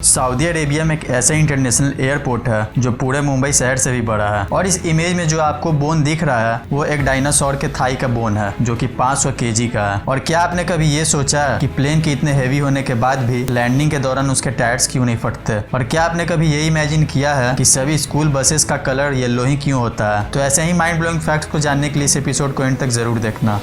Saudi Arabia में एक ऐसा इंटरनेशनल एयरपोर्ट है जो पूरे मुंबई शहर से भी बड़ा है और इस इमेज में जो आपको बोन दिख रहा है वो एक डायनासोर के थाई का बोन है जो कि 500 केजी का है। और क्या आपने कभी ये सोचा है कि प्लेन के इतने हैवी होने के बाद भी लैंडिंग के दौरान उसके टायर्स क्यों नहीं फटते? और क्या आपने कभी ये इमेजिन किया है कि सभी स्कूल बसेस का कलर येलो ही क्यों होता है? तो ऐसे ही माइंड ब्लोइंग फैक्ट्स को जानने के लिए इस एपिसोड को एंड तक जरूर देखना।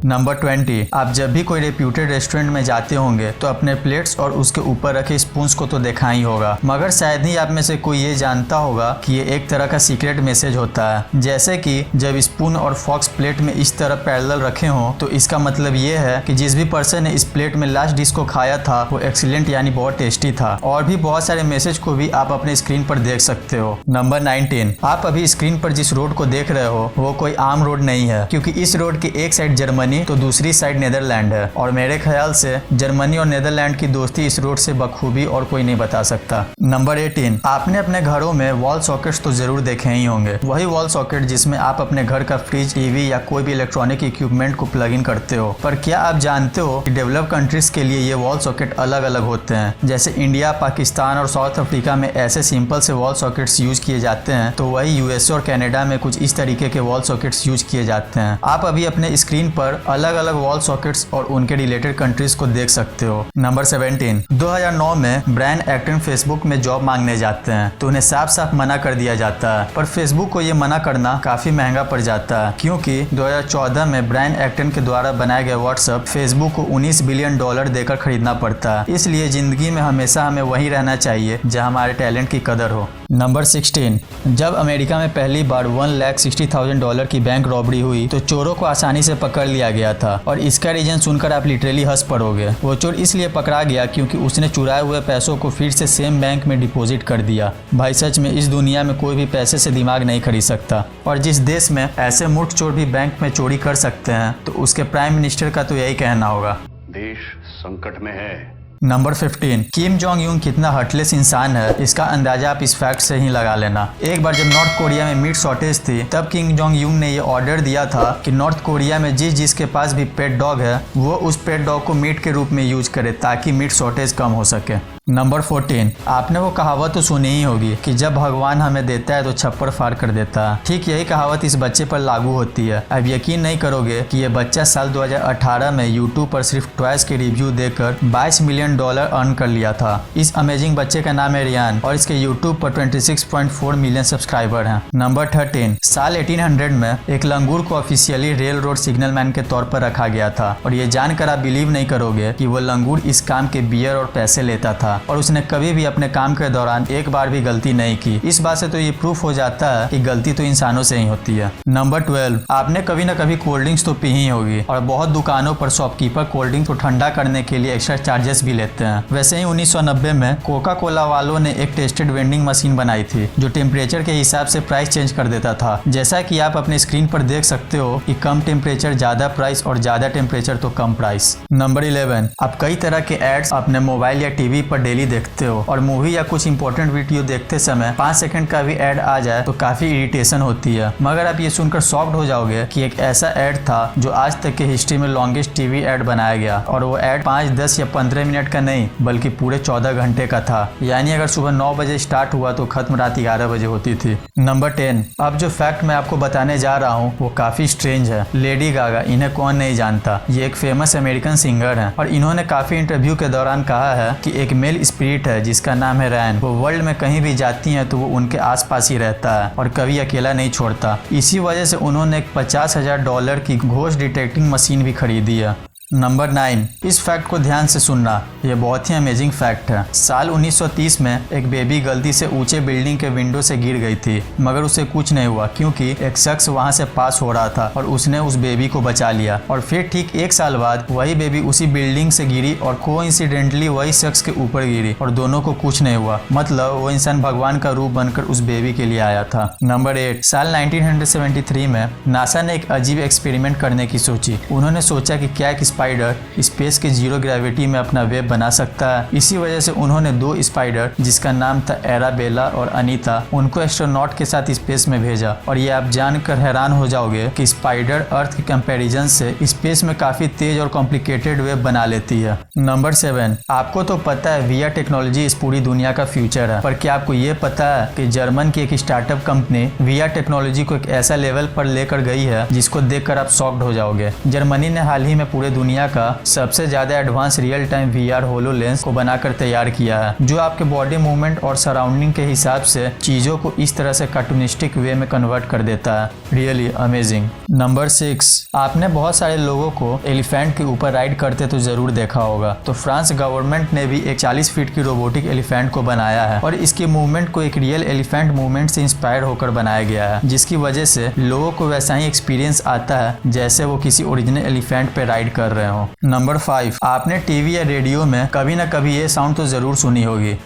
नंबर 20। आप जब भी कोई रेप्यूटेड रेस्टोरेंट में जाते होंगे तो अपने प्लेट्स और उसके ऊपर रखे स्पून्स को तो देखा ही होगा, मगर शायद ही आप में से कोई ये जानता होगा कि ये एक तरह का सीक्रेट मैसेज होता है। जैसे कि जब स्पून और फॉक्स प्लेट में इस तरह पैरेलल रखे हों तो इसका मतलब ये है कि जिस भी पर्सन ने इस प्लेट में लास्ट डिश को खाया था वो एक्सीलेंट यानी बहुत टेस्टी था। और भी बहुत सारे मैसेज को भी आप अपने स्क्रीन पर देख सकते हो। नंबर 19। आप अभी स्क्रीन पर जिस रोड को देख रहे हो वो कोई आम रोड नहीं है, क्योंकि इस रोड के एक साइड जर्मनी तो दूसरी साइड नेदरलैंड है। और मेरे ख्याल से जर्मनी और नेदरलैंड की दोस्ती इस रोड से बखूबी और कोई नहीं बता सकता। नंबर 18। आपने अपने घरों में वॉल सॉकेट्स तो जरूर देखे ही होंगे। वही वॉल सॉकेट जिसमें आप अपने घर का फ्रिज, टीवी या कोई भी इलेक्ट्रॉनिक इक्विपमेंट को प्लग इन करते हो। पर क्या आप जानते हो कि डेवलप कंट्रीज के लिए ये वॉल सॉकेट अलग अलग होते हैं? जैसे इंडिया, पाकिस्तान और साउथ अफ्रीका में ऐसे सिंपल से वॉल सॉकेट्स यूज किए जाते हैं, तो वही यूएसए और कनाडा में कुछ इस तरीके के वॉल सॉकेट्स यूज किए जाते हैं। आप अभी अपने स्क्रीन पर अलग अलग वॉल सॉकेट्स और उनके रिलेटेड कंट्रीज को देख सकते हो। नंबर 17। 2009 में ब्रायन एक्टन फेसबुक में जॉब मांगने जाते हैं तो उन्हें साफ साफ मना कर दिया जाता है। पर फेसबुक को ये मना करना काफी महंगा पड़ जाता है, क्योंकि 2014 में ब्रायन एक्टन के द्वारा बनाया गया व्हाट्सएप फेसबुक को $19 बिलियन देकर खरीदना पड़ता है। इसलिए जिंदगी में हमेशा हमें वहीं रहना चाहिए जहां हमारे टैलेंट की कदर हो। नंबर 16। जब अमेरिका में पहली बार $1,60,000 की बैंक रॉबरी हुई तो चोरों को आसानी से पकड़ लिया गया था। और इसका रीजन सुनकर आप लिटरली हंस पड़ोगे। वो चोर इसलिए पकड़ा गया क्योंकि उसने चुराए हुए पैसों को फिर से सेम बैंक में डिपॉजिट कर दिया। भाई सच में इस दुनिया में कोई भी पैसे से दिमाग नहीं खरीद सकता। और जिस देश में ऐसे मूर्ख चोर भी बैंक में चोरी कर सकते हैं तो उसके प्राइम मिनिस्टर का तो यही कहना होगा, देश संकट में है। नंबर 15। किम जोंग यूंग कितना हर्टलेस इंसान है इसका अंदाजा आप इस फैक्ट से ही लगा लेना। एक बार जब नॉर्थ कोरिया में मीट शॉर्टेज थी तब किम जोंग यूंग ने ये ऑर्डर दिया था कि नॉर्थ कोरिया में जिसके पास भी पेट डॉग है वो उस पेट डॉग को मीट के रूप में यूज करे ताकि मीट शॉर्टेज कम हो सके। नंबर 14। आपने वो कहावत तो सुनी ही होगी कि जब भगवान हमें देता है तो छप्पर फाड़ कर देता है। ठीक यही कहावत इस बच्चे पर लागू होती है। अब यकीन नहीं करोगे कि ये बच्चा साल 2018 में यूट्यूब पर सिर्फ टॉयज के रिव्यू देकर $22 मिलियन अर्न कर लिया था। इस अमेजिंग बच्चे का नाम है रियान और इसके यूट्यूब पर 26.4 मिलियन सब्सक्राइबर हैं। नंबर 13। साल 1800 में एक लंगूर को officially rail road signal man के तौर पर रखा गया था और ये जानकर आप बिलीव नहीं करोगे कि वो लंगूर इस काम के बियर और पैसे लेता था और उसने कभी भी अपने काम के दौरान एक बार भी गलती नहीं की। इस बात से तो ये प्रूफ हो जाता है कि गलती तो इंसानों से ही होती है। नंबर 12। आपने कभी न कभी कोल्ड ड्रिंक्स तो पी ही होगी और बहुत दुकानों पर शॉपकीपर कोल्ड ड्रिंक को ठंडा करने के लिए एक्स्ट्रा चार्जेस भी लेते हैं। वैसे ही 1990 में कोका कोला वालों ने एक टेस्टेड वेंडिंग मशीन बनाई थी जो टेम्परेचर के हिसाब से प्राइस चेंज कर देता था। जैसा कि आप अपने स्क्रीन पर देख सकते हो कि कम टेम्परेचर ज्यादा प्राइस और ज्यादा टेम्परेचर तो कम प्राइस। नंबर 11। आप कई तरह के एड्स अपने मोबाइल या टीवी पर डेली देखते हो और मूवी या कुछ इंपॉर्टेंट वीडियो देखते समय 5 सेकंड का भी एड आ जाए तो काफी इरिटेशन होती है। मगर आप ये सुनकर शॉक्ड हो जाओगे कि एक ऐसा एड था जो आज तक की हिस्ट्री में लॉन्गेस्ट टीवी एड बनाया गया और वो एड 5, 10 या 15 मिनट का नहीं बल्कि पूरे 14 घंटे का था। यानी अगर सुबह 9 बजे स्टार्ट हुआ तो खत्म रात 11 बजे होती थी। नंबर 10। अब जो फैक्ट मैं आपको बताने जा रहा हूँ वो काफी स्ट्रेंज है। लेडी गागा, इन्हें कौन नहीं जानता। ये एक फेमस अमेरिकन सिंगर है और इन्होंने काफी इंटरव्यू के दौरान कहा है कि एक मेल स्पिरिट है जिसका नाम है रैन। वो वर्ल्ड में कहीं भी जाती हैं तो वो उनके आसपास ही रहता है और कभी अकेला नहीं छोड़ता। इसी वजह से उन्होंने एक $50,000 की घोस्ट डिटेक्टिंग मशीन भी खरीदी है। नंबर 9। इस फैक्ट को ध्यान से सुनना, यह बहुत ही अमेजिंग फैक्ट है। साल 1930 में एक बेबी गलती से ऊंचे बिल्डिंग के विंडो से गिर गई थी, मगर उसे कुछ नहीं हुआ क्योंकि एक शख्स वहां से पास हो रहा था और उसने उस बेबी को बचा लिया। और फिर ठीक 1 साल बाद वही बेबी उसी बिल्डिंग से गिरी और कोइंसिडेंटली वही शख्स के ऊपर गिरी और दोनों को कुछ नहीं हुआ। मतलब वो इंसान भगवान का रूप बनकर उस बेबी के लिए आया था। नंबर 8। साल 1973 में नासा ने एक अजीब एक्सपेरिमेंट करने की सोची। उन्होंने सोचा कि क्या एक स्पाइडर स्पेस के जीरो ग्रेविटी में अपना वेब बना सकता है। इसी वजह से उन्होंने 2 स्पाइडर जिसका नाम था एराबेला और अनीता उनको एस्ट्रोनॉट के साथ स्पेस में भेजा। और ये आप जानकर हैरान हो जाओगे कि स्पाइडर अर्थ के कंपैरिजन से स्पेस में काफी तेज और कॉम्प्लिकेटेड वेब बना लेती है। नंबर 7, आपको तो पता है VR टेक्नोलॉजी इस पूरी दुनिया का फ्यूचर है, पर क्या आपको ये पता है कि जर्मन की एक स्टार्टअप कंपनी VR टेक्नोलॉजी को एक ऐसा लेवल पर लेकर गई है जिसको देखकर आप शॉक्ड हो जाओगे। जर्मनी ने हाल ही में पूरे दुनिया का सबसे ज्यादा advance real time VR HoloLens को बनाकर तैयार किया है, जो आपके बॉडी मूवमेंट और सराउंडिंग के हिसाब से चीजों को इस तरह से कार्टूनिस्टिक वे में कन्वर्ट कर देता है। Really amazing. नंबर 6, आपने बहुत सारे लोगों को एलिफेंट के ऊपर राइड करते तो जरूर देखा होगा। तो फ्रांस गवर्नमेंट ने भी एक 40 फीट की रोबोटिक एलिफेंट को बनाया है और इसकी मूवमेंट को एक रियल एलिफेंट मूवमेंट से इंस्पायर होकर बनाया गया है, जिसकी वजह से लोगों को वैसा ही एक्सपीरियंस आता है जैसे वो किसी ओरिजिनल एलिफेंट पे राइड कर रहे हो। नंबर 5, आपने टीवी या रेडियो में कभी ना कभी ये साउंड तो जरूर सुनी होगी,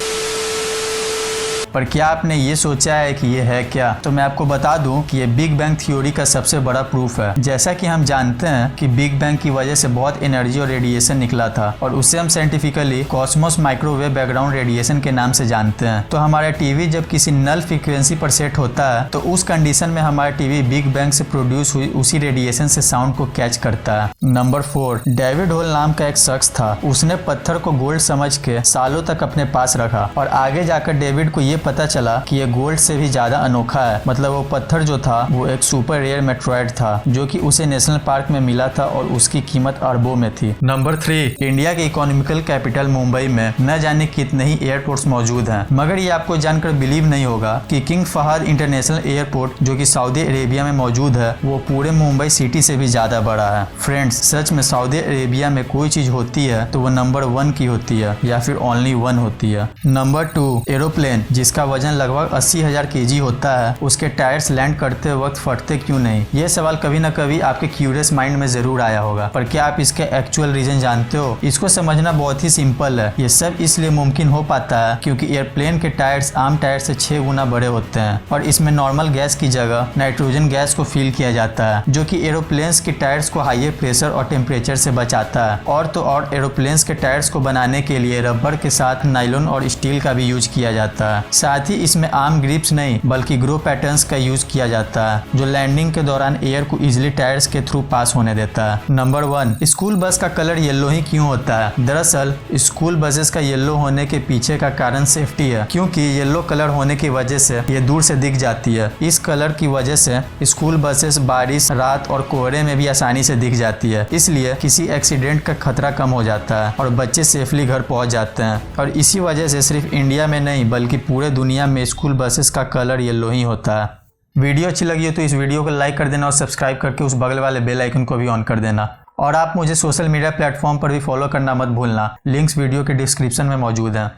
पर क्या आपने ये सोचा है कि ये है क्या? तो मैं आपको बता दूं कि ये बिग बैंग थ्योरी का सबसे बड़ा प्रूफ है। जैसा कि हम जानते हैं कि बिग बैंग की वजह से बहुत एनर्जी और रेडिएशन निकला था और उससे हम scientifically Cosmos microwave background radiation के नाम से जानते हैं। तो हमारा टीवी जब किसी नल फ्रीक्वेंसी पर सेट होता है तो उस कंडीशन में हमारा टीवी बिग बैंग से प्रोड्यूस हुई उसी रेडिएशन से साउंड को कैच करता है। नंबर 4, डेविड होल नाम का एक शख्स था। उसने पत्थर को गोल्ड समझ के सालों तक अपने पास रखा और आगे जाकर डेविड को ये पता चला कि ये गोल्ड से भी ज्यादा अनोखा है। मतलब वो पत्थर जो था वो एक सुपर रेयर मेट्रॉइड था जो कि उसे नेशनल पार्क में मिला था और उसकी कीमत अरबों में थी। नंबर 3, इंडिया के इकोनॉमिकल कैपिटल मुंबई में न जाने कितने ही एयरपोर्ट्स मौजूद हैं, मगर ये आपको जानकर बिलीव नहीं होगा कि किंग फहद इंटरनेशनल एयरपोर्ट जो कि सऊदी अरेबिया में मौजूद है वो पूरे मुंबई सिटी से भी ज्यादा बड़ा है। फ्रेंड्स, सच में सऊदी अरेबिया में कोई चीज होती है तो वो नंबर 1 की होती है या फिर ओनली 1 होती है। नंबर 2, एरोप्लेन जिसका वजन लगभग 80,000 kg होता है, उसके टायर्स लैंड करते वक्त फटते क्यों नहीं? ये सवाल कभी न कभी आपके क्यूरियस माइंड में जरूर आया होगा, पर क्या आप इसके एक्चुअल रीजन जानते हो? इसको समझना बहुत ही सिंपल है। ये सब इसलिए मुमकिन हो पाता है क्योंकि एयरप्लेन के टायर्स आम टायर से 6 गुना बड़े होते हैं और इसमें नॉर्मल गैस की जगह नाइट्रोजन गैस को फिल किया जाता है, जो कि एरोप्लेन्स के टायर्स को हाई प्रेशर और टेम्परेचर से बचाता है। और तो और एरोप्लेन्स के टायर्स को बनाने के लिए रबर के साथ नायलॉन और स्टील का भी यूज किया जाता है। साथ ही इसमें आम ग्रिप्स नहीं बल्कि ग्रो पैटर्न्स का यूज किया जाता है जो लैंडिंग के दौरान एयर को इजिली टायर्स के थ्रू पास होने देता है। नंबर 1, स्कूल बस का कलर येलो ही क्यों होता है? दरअसल स्कूल बसेस का येलो होने के पीछे का कारण सेफ्टी है, क्योंकि येलो कलर होने की वजह से ये दूर से दिख जाती है। इस कलर की वजह से स्कूल बसेस बारिश, रात और कोहरे में भी आसानी से दिख जाती है, इसलिए किसी एक्सीडेंट का खतरा कम हो जाता है और बच्चे सेफली घर पहुंच जाते हैं। और इसी वजह से सिर्फ इंडिया में नहीं बल्कि पूरे दुनिया में स्कूल बसेस का कलर येलो ही होता है। वीडियो अच्छी लगी हो तो इस वीडियो को लाइक कर देना और सब्सक्राइब करके उस बगल वाले बेल आइकन को भी ऑन कर देना। और आप मुझे सोशल मीडिया प्लेटफॉर्म पर भी फॉलो करना मत भूलना। लिंक्स वीडियो के डिस्क्रिप्शन में मौजूद हैं।